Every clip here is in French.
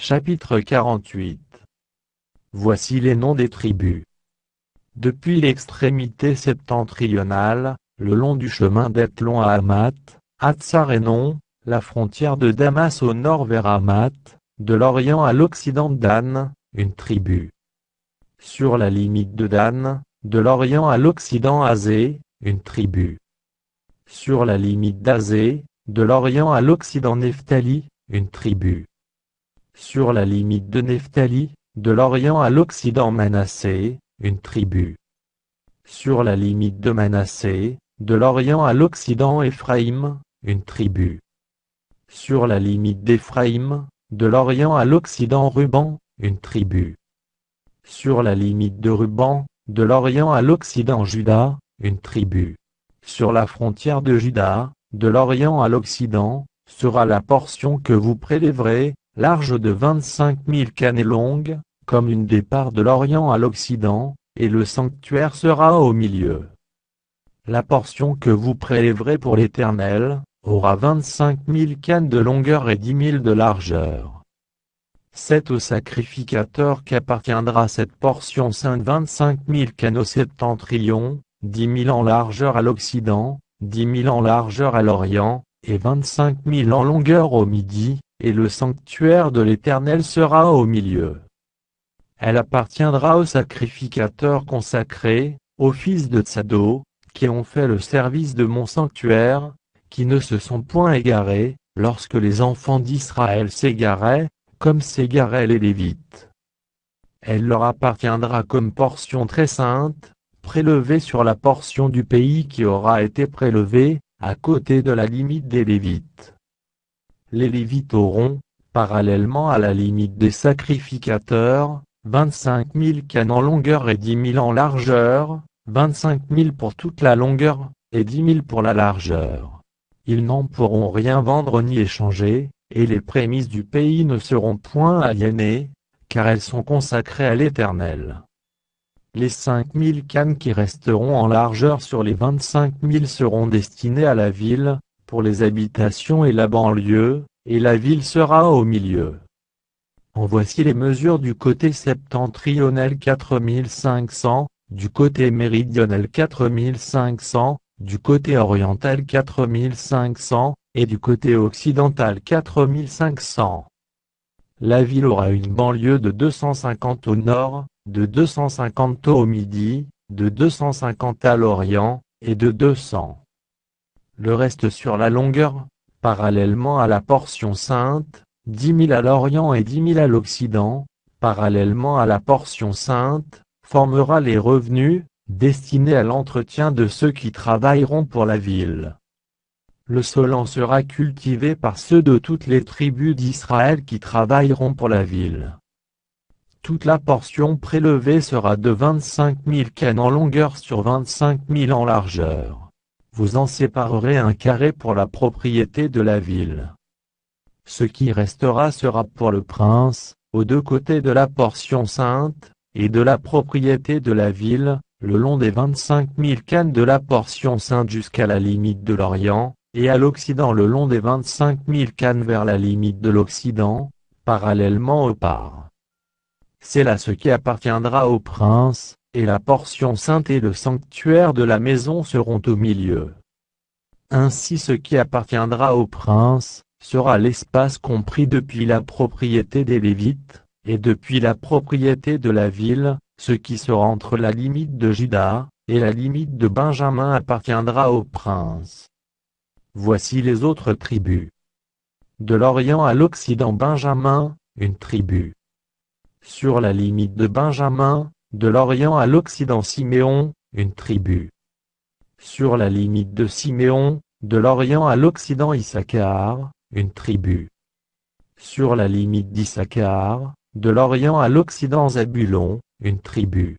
Chapitre 48. Voici les noms des tribus. Depuis l'extrémité septentrionale, le long du chemin d'Ethlon à Hamath, Hatsarénon, la frontière de Damas au nord vers Hamath, de l'Orient à l'Occident Dan, une tribu. Sur la limite de Dan, de l'Orient à l'Occident Azé, une tribu. Sur la limite d'Azé, de l'Orient à l'Occident Nephtali, une tribu. Sur la limite de Nephtali, de l'Orient à l'Occident Manassé, une tribu. Sur la limite de Manassé, de l'Orient à l'Occident Éphraïm, une tribu. Sur la limite d'Éphraïm, de l'Orient à l'Occident Ruban, une tribu. Sur la limite de Ruban, de l'Orient à l'Occident Juda, une tribu. Sur la frontière de Juda, de l'Orient à l'Occident, sera la portion que vous prélèverez, large de 25 000 cannes et longue, comme une des parts de l'Orient à l'Occident, et le sanctuaire sera au milieu. La portion que vous prélèverez pour l'Éternel, aura 25 000 cannes de longueur et 10 000 de largeur. C'est au sacrificateur qu'appartiendra cette portion sainte 25 000 cannes au septentrion, 10 000 en largeur à l'Occident, 10 000 en largeur à l'Orient, et 25 000 en longueur au midi, et le sanctuaire de l'Éternel sera au milieu. Elle appartiendra aux sacrificateurs consacrés, aux fils de Tsado, qui ont fait le service de mon sanctuaire, qui ne se sont point égarés, lorsque les enfants d'Israël s'égaraient, comme s'égaraient les Lévites. Elle leur appartiendra comme portion très sainte, prélevée sur la portion du pays qui aura été prélevée, à côté de la limite des Lévites. Les Lévites auront, parallèlement à la limite des sacrificateurs, 25 000 cannes en longueur et 10 000 en largeur, 25 000 pour toute la longueur, et 10 000 pour la largeur. Ils n'en pourront rien vendre ni échanger, et les prémices du pays ne seront point aliénées, car elles sont consacrées à l'Éternel. Les 5 000 cannes qui resteront en largeur sur les 25 000 seront destinées à la ville, pour les habitations et la banlieue, et la ville sera au milieu. En voici les mesures du côté septentrional 4500, du côté méridional 4500, du côté oriental 4500, et du côté occidental 4500. La ville aura une banlieue de 250 au nord, de 250 au midi, de 250 à l'orient, et de 200. Le reste sur la longueur, parallèlement à la portion sainte, 10 000 à l'Orient et 10 000 à l'Occident, parallèlement à la portion sainte, formera les revenus, destinés à l'entretien de ceux qui travailleront pour la ville. Le sol en sera cultivé par ceux de toutes les tribus d'Israël qui travailleront pour la ville. Toute la portion prélevée sera de 25 000 cannes en longueur sur 25 000 en largeur. Vous en séparerez un carré pour la propriété de la ville. Ce qui restera sera pour le prince, aux deux côtés de la portion sainte, et de la propriété de la ville, le long des 25 000 cannes de la portion sainte jusqu'à la limite de l'Orient, et à l'Occident le long des 25 000 cannes vers la limite de l'Occident, parallèlement aux parts. C'est là ce qui appartiendra au prince, et la portion sainte et le sanctuaire de la maison seront au milieu. Ainsi ce qui appartiendra au prince, sera l'espace compris depuis la propriété des Lévites, et depuis la propriété de la ville, ce qui sera entre la limite de Juda, et la limite de Benjamin appartiendra au prince. Voici les autres tribus. De l'Orient à l'Occident Benjamin, une tribu. Sur la limite de Benjamin, de l'Orient à l'Occident Siméon, une tribu. Sur la limite de Siméon, de l'Orient à l'Occident Issachar, une tribu. Sur la limite d'Issachar, de l'Orient à l'Occident Zabulon, une tribu.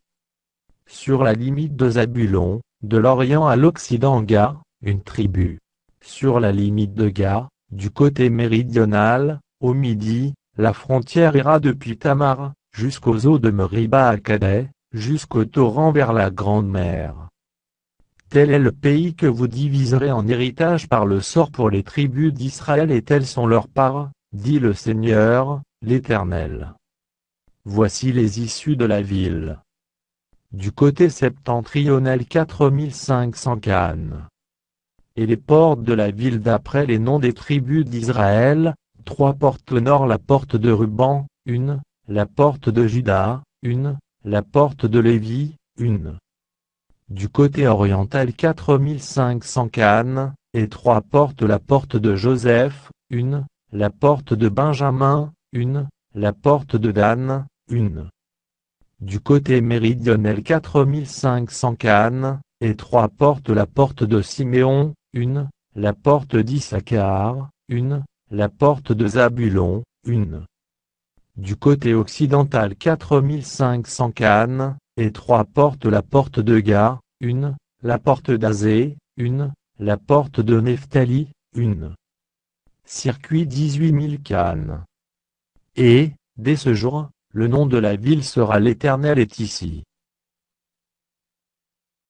Sur la limite de Zabulon, de l'Orient à l'Occident Gad, une tribu. Sur la limite de Gad, du côté méridional, au midi, la frontière ira depuis Tamar, jusqu'aux eaux de Meriba à Kadès, jusqu'au torrent vers la Grande Mer. Tel est le pays que vous diviserez en héritage par le sort pour les tribus d'Israël et telles sont leurs parts, dit le Seigneur, l'Éternel. Voici les issues de la ville. Du côté septentrional 4500 Cannes. Et les portes de la ville d'après les noms des tribus d'Israël, 3 portes au nord, la porte de Ruban, 1, la porte de Juda, 1, la porte de Lévi, 1. Du côté oriental 4500 Cannes, et 3 portes, la porte de Joseph, 1, la porte de Benjamin, 1, la porte de Dan, 1. Du côté méridional 4500 Cannes, et 3 portes, la porte de Siméon, 1, la porte d'Issachar, 1, la porte de Zabulon, 1. Du côté occidental 4500 Cannes, et 3 portes, la porte de Gad, 1, la porte d'Azé, 1, la porte de Nephtali, 1. Circuit 18 000 Cannes. Et, dès ce jour, le nom de la ville sera l'Éternel est ici.